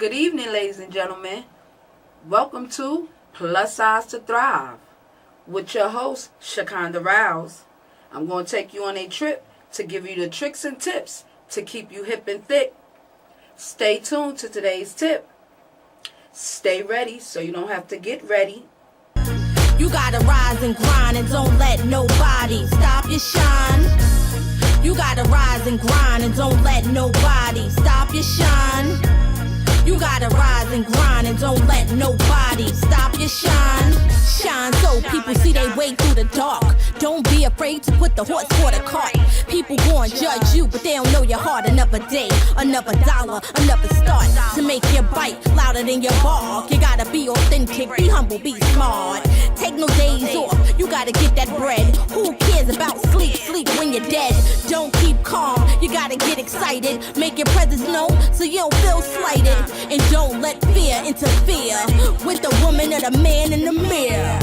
Good evening, ladies and gentlemen. Welcome to Plus Size to Thrive with your host, Shakanda Rouse. I'm going to take you on a trip to give you the tricks and tips to keep you hip and thick. Stay tuned to today's tip. Stay ready so you don't have to get ready. You gotta rise and grind and don't let nobody stop your shine. You gotta rise and grind and don't let nobody stop your shine. You gotta rise and grind and don't let nobody stop your shine. Shine so people see they way through the dark. Don't be afraid to put the horse for the cart. People gon' judge you, but they don't know your heart. Another day, another dollar, another start to make your bite louder than your bark. You gotta be authentic, be humble, be smart. Take no days off, you gotta get that bread. Who cares about sleep? Sleep when you're dead. Don't keep calm, you gotta get excited. Make your presence known so you don't feel slighted. And don't let fear interfere with the woman or the man in the mirror.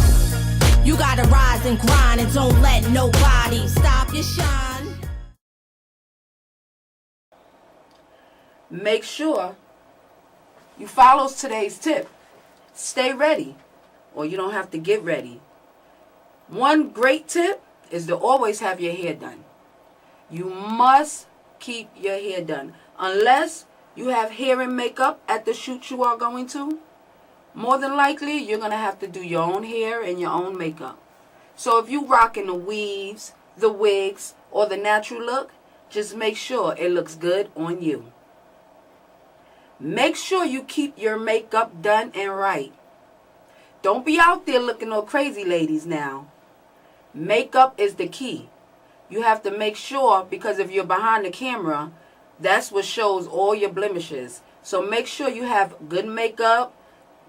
You gotta rise and grind and don't let nobody stop your shine. Make sure you follow today's tip. Stay ready, or you don't have to get ready. One great tip is to always have your hair done. You must keep your hair done. Unless you have hair and makeup at the shoot you are going to, more than likely you're going to have to do your own hair and your own makeup. So if you rocking the weaves, the wigs, or the natural look, just make sure it looks good on you. Make sure you keep your makeup done and right. Don't be out there looking all crazy, ladies, now. Makeup is the key. You have to make sure, because if you're behind the camera, that's what shows all your blemishes. So make sure you have good makeup,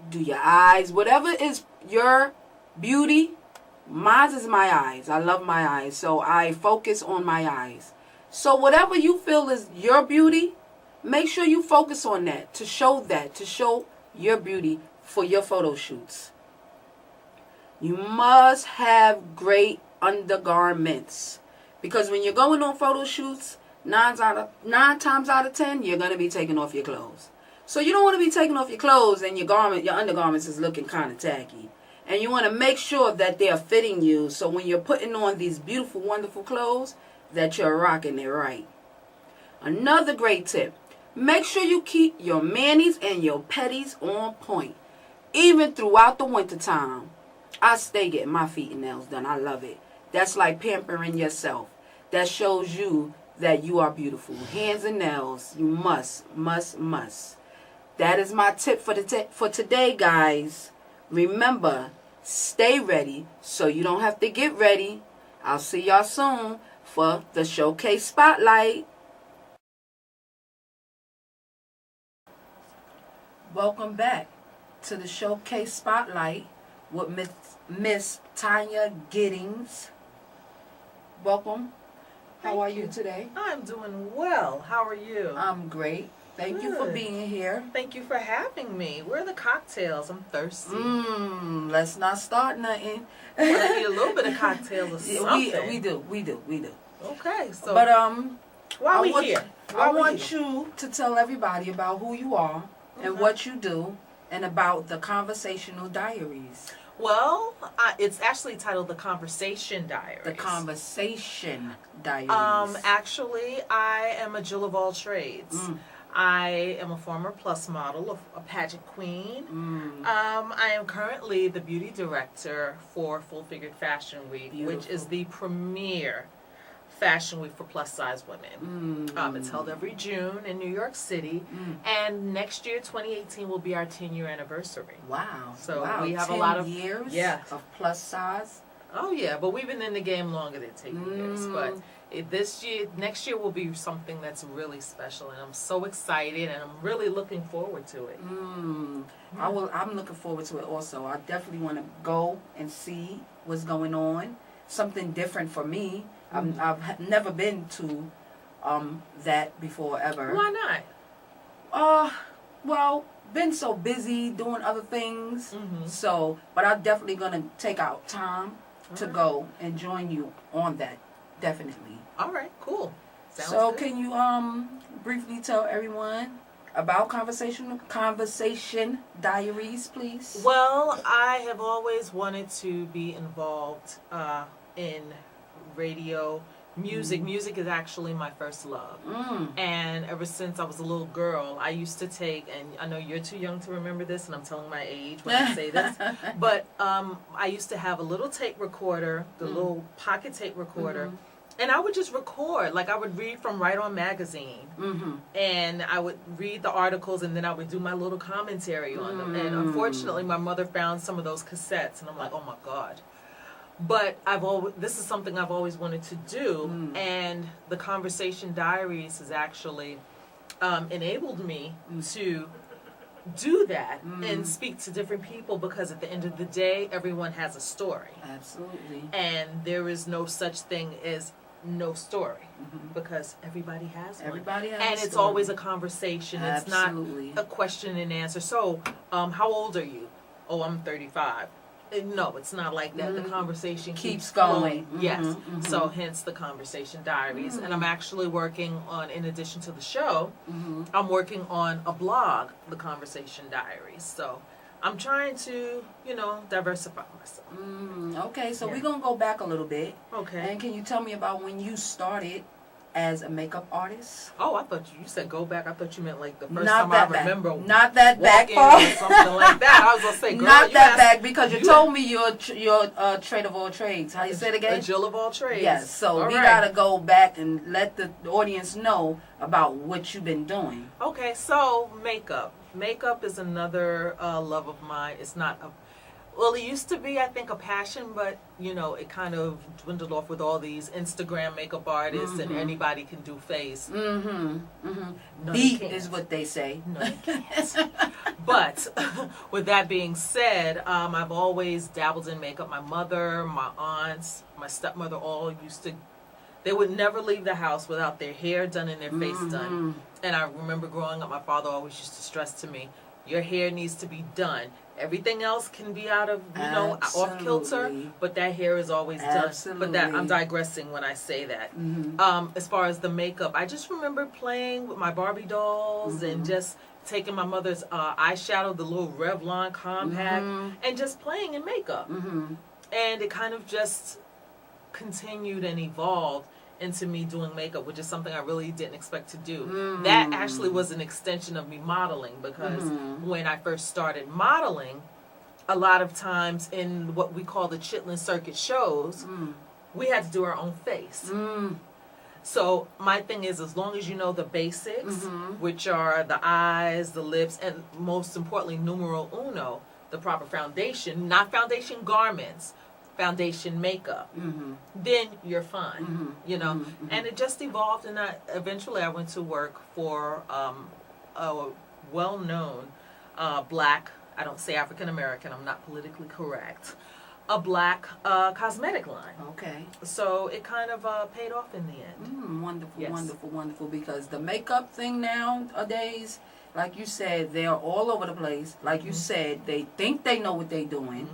do your eyes, whatever is your beauty. Mine is my eyes. I love my eyes, so I focus on my eyes. So whatever you feel is your beauty, make sure you focus on that, to show your beauty for your photo shoots. You must have great undergarments, because when you're going on photo shoots, 9 times out of 10, you're going to be taking off your clothes. So you don't want to be taking off your clothes and your undergarments is looking kind of tacky. And you want to make sure that they are fitting you, so when you're putting on these beautiful, wonderful clothes, that you're rocking it right. Another great tip, make sure you keep your manis and your petties on point. Even throughout the winter time, I stay getting my feet and nails done. I love it. That's like pampering yourself. That shows you that you are beautiful. Hands and nails, you must. That is my tip for today, guys. Remember, stay ready so you don't have to get ready. I'll see y'all soon for the Showcase Spotlight. Welcome back to the Showcase Spotlight with Miss Tonya Giddens. Welcome. How are you today? I'm doing well. How are you? I'm great. Thank you for being here. Thank you for having me. Where are the cocktails? I'm thirsty. Let's not start nothing. I need a little bit of cocktail or something. We do. Okay, so But why are we here? I want you to tell everybody about who you are and what you do, and about the Conversational Diaries. Well, it's actually titled The Conversation Diaries. The Conversation Diaries. Actually, I am a Jill of all trades. I am a former plus model, a pageant queen. I am currently the beauty director for Full Figured Fashion Week, which is the premier fashion week for plus size women. It's held every June in New York City, and next year, 2018, will be our 10-year anniversary. Wow! So we have 10 a lot of years of plus size. Oh yeah, but we've been in the game longer than 10 years. But next year will be something that's really special, and I'm so excited, and I'm really looking forward to it. I'm looking forward to it also. I definitely want to go and see what's going on. Something different for me. I've never been to that before ever. Why not? Well, been so busy doing other things. So, but I'm definitely gonna take out time to go and join you on that. Definitely. All right, cool. Sounds so good. can you briefly tell everyone about conversation diaries, please? Well, I have always wanted to be involved in radio. Music is actually my first love. And ever since I was a little girl, I used to take, and I know you're too young to remember this, and I'm telling my age when I say this, but I used to have a little tape recorder, the little pocket tape recorder, and I would just record. Like, I would read from Right On Magazine, and I would read the articles, and then I would do my little commentary on them. And unfortunately, my mother found some of those cassettes, and I'm like, oh my God. But this is something I've always wanted to do, and the Conversation Diaries has actually enabled me to do that and speak to different people, because at the end of the day, everyone has a story. Absolutely. And there is no such thing as no story, because everybody has one. Everybody has and a it's story. always a conversation. Absolutely. It's not a question and answer. So, how old are you? Oh, I'm 35. No, it's not like that. The conversation keeps going. Yes. So hence the Conversation Diaries. And I'm actually working on, in addition to the show, I'm working on a blog, the Conversation Diaries. So I'm trying to, diversify myself. Okay, so we're going to go back a little bit. Okay. And can you tell me about when you started as a makeup artist? Oh, I thought you said go back. I thought you meant like the first Not time that I back. remember. Not that back walking part. or something like that. I was going to say, girl, Not you that asked- back, because you told me you're a trade of all trades. How you say it again? A Jill of all trades. Yes, so All we right. got to go back and let the audience know about what you've been doing. Okay, so makeup. Makeup is another love of mine. It's not well, it used to be, I think, a passion, but, it kind of dwindled off with all these Instagram makeup artists and anybody can do face. No, you Beat can't. is what they say. No, you can't. But with that being said, I've always dabbled in makeup. My mother, my aunts, my stepmother all they would never leave the house without their hair done and their face done. And I remember growing up, my father always used to stress to me, your hair needs to be done. Everything else can be out of, off kilter, but that hair is always done. But I'm digressing when I say that. As far as the makeup, I just remember playing with my Barbie dolls and just taking my mother's eyeshadow, the little Revlon compact, and just playing in makeup. And it kind of just continued and evolved into me doing makeup, which is something I really didn't expect to do. That actually was an extension of me modeling, because when I first started modeling, a lot of times in what we call the Chitlin Circuit shows, we had to do our own face. So my thing is, as long as you know the basics, which are the eyes, the lips, and most importantly, numero uno, the proper foundation, not foundation garments, foundation makeup, then you're fine, And it just evolved, and eventually I went to work for a well-known black, I don't say African American, I'm not politically correct, a black cosmetic line. Okay. So it kind of paid off in the end. Wonderful, Yes. wonderful, wonderful. Because the makeup thing nowadays, like you said, they're all over the place. Like you said, they think they know what they're doing.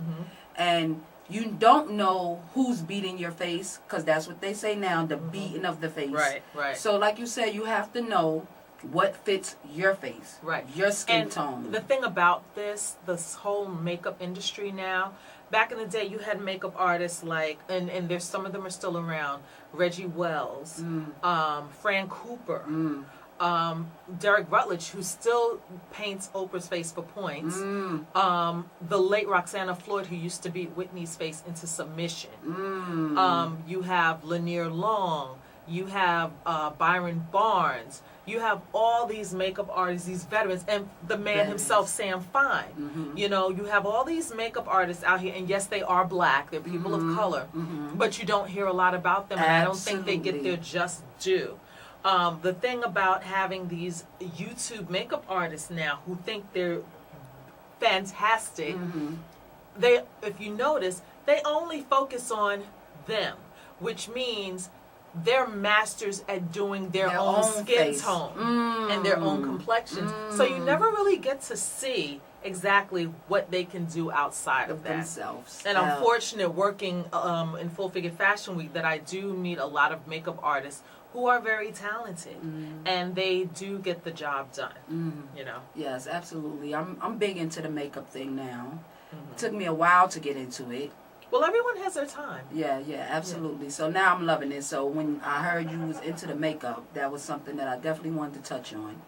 And you don't know who's beating your face, because that's what they say now, the beating of the face. Right. So like you said, you have to know what fits your face, your skin tone. The thing about this whole makeup industry now, back in the day you had makeup artists like, and there's some of them are still around, Reggie Wells, Fran Cooper, Derek Rutledge, who still paints Oprah's face for points, the late Roxana Floyd, who used to beat Whitney's face into submission. You have Lanier Long, you have Byron Barnes, you have all these makeup artists, these veterans, and the man himself, Sam Fine. You have all these makeup artists out here, and yes, they are black, they're people of color, but you don't hear a lot about them, and I don't think they get their just due. The thing about having these YouTube makeup artists now who think they're fantastic, if you notice, they only focus on them, which means they're masters at doing their own skin tone and their own complexions. So you never really get to see exactly what they can do outside of that. Themselves. And I'm fortunate working in Full Figure Fashion Week that I do meet a lot of makeup artists who are very talented, and they do get the job done. You know. Yes, absolutely. I'm big into the makeup thing now. It took me a while to get into it. Well, everyone has their time. Yeah, absolutely. Yeah. So now I'm loving it. So when I heard you was into the makeup, that was something that I definitely wanted to touch on.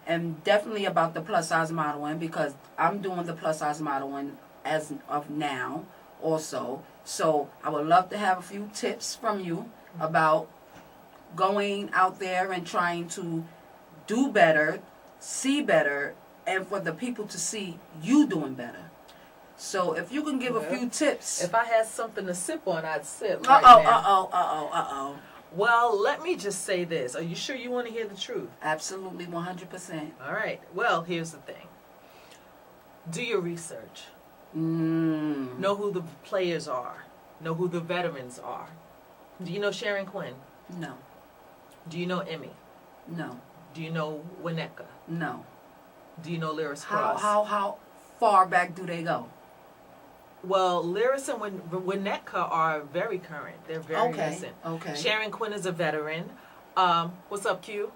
And definitely about the plus size modeling, because I'm doing the plus size modeling as of now also. So I would love to have a few tips from you about going out there and trying to do better, see better, and for the people to see you doing better. So if you can give a few tips. If I had something to sip on, I'd sip right now. Uh-oh. Well, let me just say this. Are you sure you want to hear the truth? Absolutely, 100%. All right. Well, here's the thing. Do your research. Know who the players are. Know who the veterans are. Do you know Sharon Quinn? No. Do you know Emmy? No. Do you know Winnetka? No. Do you know Lyris Cross? How far back do they go? Well, Lyris and Winnetka are very current. They're very recent. Okay. Sharon Quinn is a veteran. What's up, Q?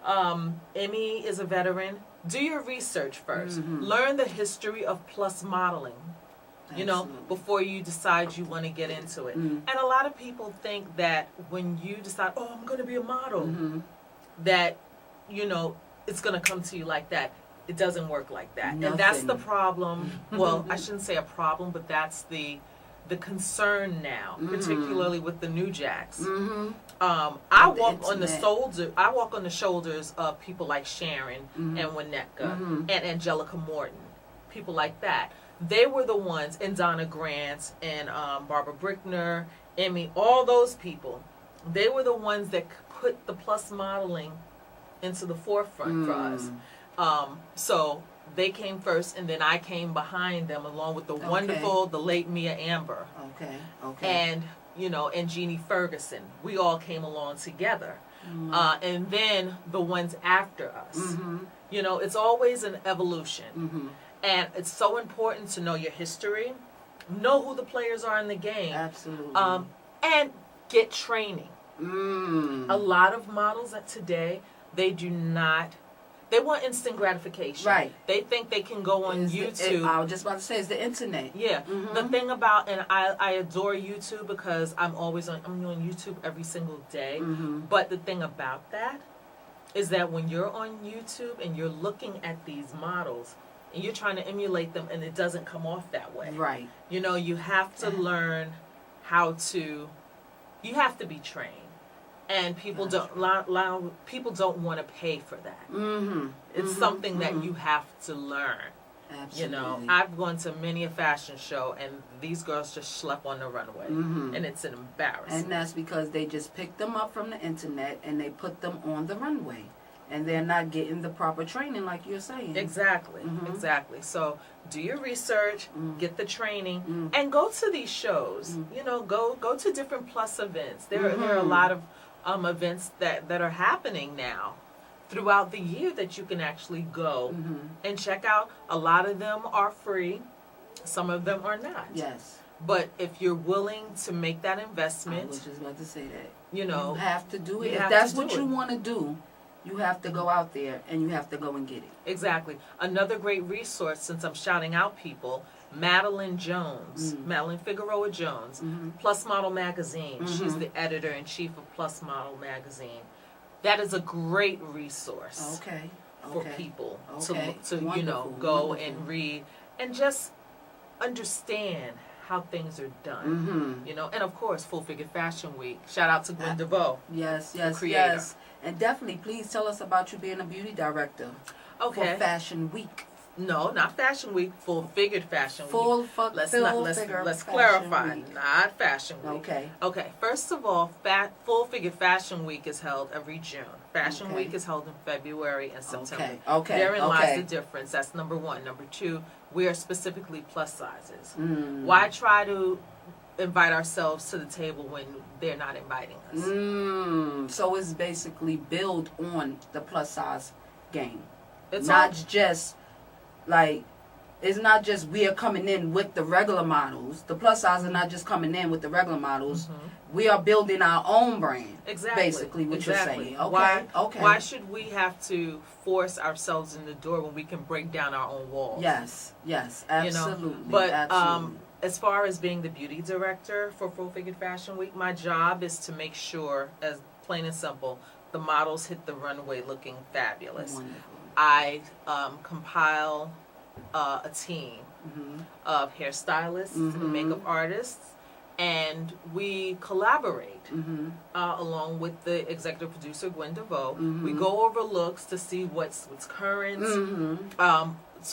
Emmy is a veteran. Do your research first. Learn the history of plus modeling. You know, before you decide you want to get into it. And a lot of people think that when you decide, oh, I'm going to be a model, that, you know, it's going to come to you like that. It doesn't work like that. Nothing. And that's the problem. Well, I shouldn't say a problem, but that's the concern now, particularly with the New Jacks. I walk on the shoulders of people like Sharon and Winnetka and Angelica Morton, people like that. They were the ones, and Donna Grant and Barbara Brickner, Emmy, all those people. They were the ones that put the plus modeling into the forefront for us. So they came first, and then I came behind them, along with the wonderful, the late Mia Amber. Okay. And, you know, and Jeannie Ferguson. We all came along together. And then the ones after us. You know, it's always an evolution. And it's so important to know your history, know who the players are in the game. Absolutely. And get training. A lot of models today, they want instant gratification. Right. They think they can go on YouTube. I was just about to say, it's the internet. Yeah. The thing about, and I adore YouTube because I'm on YouTube every single day. But the thing about that is that when you're on YouTube and you're looking at these models and you're trying to emulate them and it doesn't come off that way. Right. You know, you have to learn you have to be trained. And people don't want to pay for that. It's something that you have to learn. Absolutely. You know, I've gone to many a fashion show, and these girls just schlep on the runway, and it's an embarrassment. And that's because they just picked them up from the internet and they put them on the runway, and they're not getting the proper training, like you're saying. Exactly. So do your research, get the training, and go to these shows. You know, go to different plus events. There are a lot of events that are happening now throughout the year that you can actually go and check out. A lot of them are free. Some of them are not. Yes. But if you're willing to make that investment. I was just about to say that. You know. You have to do it. If that's what you want to do, you have to go out there and you have to go and get it. Exactly. Another great resource, since I'm shouting out people, Madeline Jones, Madeline Figueroa Jones, Plus Model Magazine. She's the editor-in-chief of Plus Model Magazine. That is a great resource for people to you know, go and read and just understand how things are done. You know, and of course, Full Figured Fashion Week. Shout out to Gwen DeVoe. Yes. And definitely, please tell us about you being a beauty director for Fashion Week. No, not Fashion Week. Full Figured Fashion Week. Let's clarify. Week. Not Fashion Week. Okay. First of all, Full Figured Fashion Week is held every June. Fashion Week is held in February and September. Therein lies the difference. That's number one. Number two, we are specifically plus sizes. Why try to invite ourselves to the table when they're not inviting us? So it's basically build on the plus size game. It's not just like It's not just we are coming in with the regular models. The plus size are not just coming in with the regular models. We are building our own brand. Exactly. Basically, what you're saying. Okay. Why should we have to force ourselves in the door when we can break down our own walls? Yes, absolutely. You know? But absolutely. As far as being the beauty director for Full Figured Fashion Week, my job is to make sure, as plain and simple, the models hit the runway looking fabulous. Wonderful. I compile a team of hairstylists and makeup artists, and we collaborate along with the executive producer Gwen DeVoe. We go over looks to see what's current,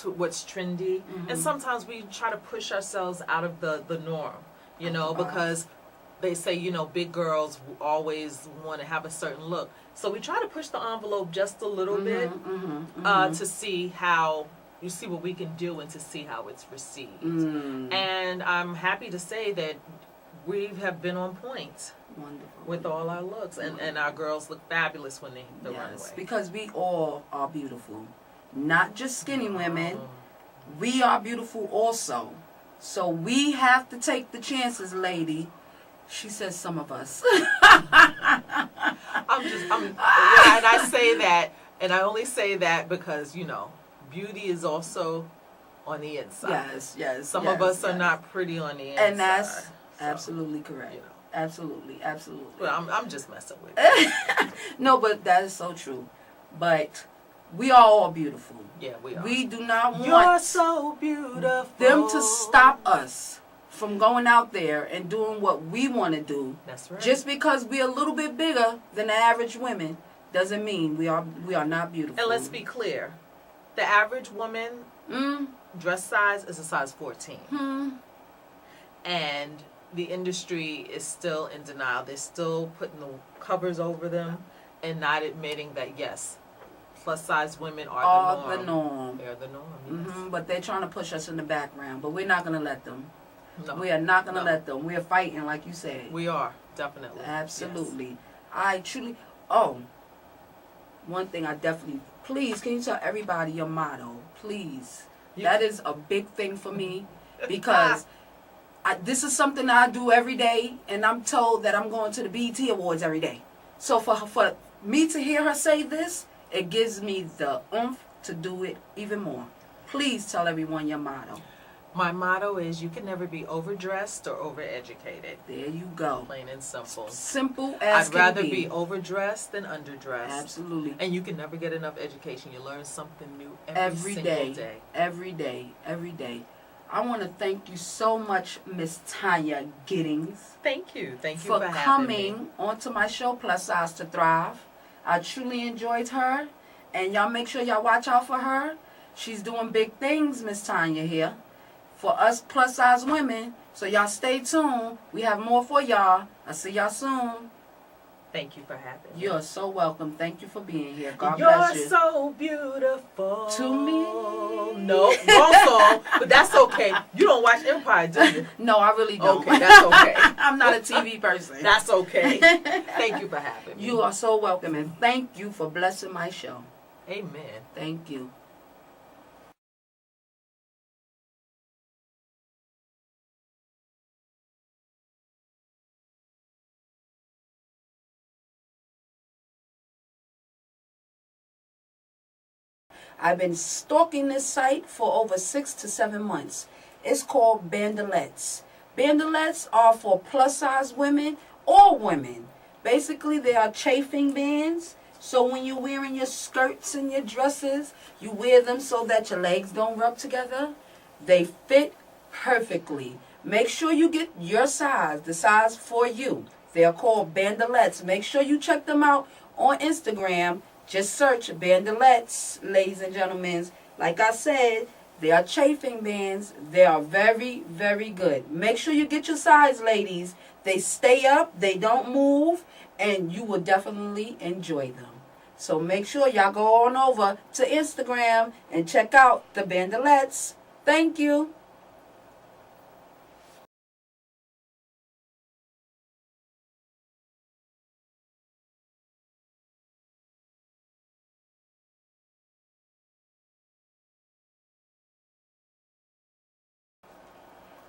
to what's trendy, and sometimes we try to push ourselves out of the norm, you know, because they say, you know, big girls always want to have a certain look. So we try to push the envelope just a little bit to see how, you see what we can do and to see how it's received. And I'm happy to say that we have been on point. Wonderful. With all our looks. And our girls look fabulous when they hit the runway. Because we all are beautiful. Not just skinny women. We are beautiful also. So we have to take the chances, lady. She says some of us. And I say that, and I only say that because, you know, beauty is also on the inside. Yes. Some of us are not pretty on the inside. And that's absolutely correct. You know. Absolutely. Well, I'm just messing with you. No, but that is so true. But we are all beautiful. Yeah, we are. We do not want You're so beautiful. them to stop us from going out there and doing what we want to do. That's right. Just because we're a little bit bigger than the average women doesn't mean we are not beautiful. And let's be clear. The average woman dress size is a size 14. And the industry is still in denial. They're still putting the covers over them and not admitting that, yes, plus size women are the norm. They're the norm, yes. But they're trying to push us in the background. But we're not going to let them. No. We are not going to let them. We're fighting, like you said. We are, definitely. Absolutely. Yes. I truly... one thing I definitely... Please, can you tell everybody your motto? Please. That is a big thing for me because this is something I do every day, and I'm told that I'm going to the BET Awards every day. So for me to hear her say this, it gives me the oomph to do it even more. Please tell everyone your motto. My motto is you can never be overdressed or overeducated. There you go. Plain and simple. Simple as I'd rather be overdressed than underdressed. Absolutely. And you can never get enough education. You learn something new every single day. Every day. I want to thank you so much, Miss Tonya Giddens. Thank you for coming onto my show, Plus Size to Thrive. I truly enjoyed her, and y'all make sure y'all watch out for her. She's doing big things, Miss Tonya here, for us plus size women. So y'all stay tuned. We have more for y'all. I'll see y'all soon. Thank you for having me. You're so welcome. Thank you for being here. God bless you. You're so beautiful. To me. No, wrong song, but that's okay. You don't watch Empire, do you? No, I really don't. Okay, that's okay. I'm not a TV person. That's okay. Thank you for having me. You are so welcome, and thank you for blessing my show. Amen. Thank you. I've been stalking this site for over 6 to 7 months. It's called Bandelettes. Bandelettes are for plus size women or women. Basically, they are chafing bands. So when you're wearing your skirts and your dresses, you wear them so that your legs don't rub together. They fit perfectly. Make sure you get your size, the size for you. They are called Bandelettes. Make sure you check them out on Instagram. Just search Bandelettes, ladies and gentlemen. Like I said, they are chafing bands. They are very, very good. Make sure you get your size, ladies. They stay up, they don't move, and you will definitely enjoy them. So make sure y'all go on over to Instagram and check out the Bandelettes. Thank you.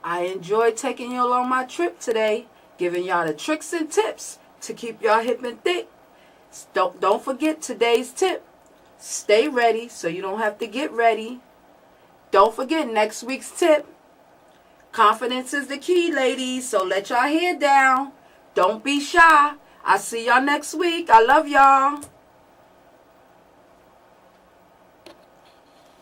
I enjoyed taking you along my trip today, giving y'all the tricks and tips to keep y'all hip and thick. Don't forget today's tip. Stay ready so you don't have to get ready. Don't forget next week's tip. Confidence is the key, ladies, so let y'all hair down. Don't be shy. I'll see y'all next week. I love y'all.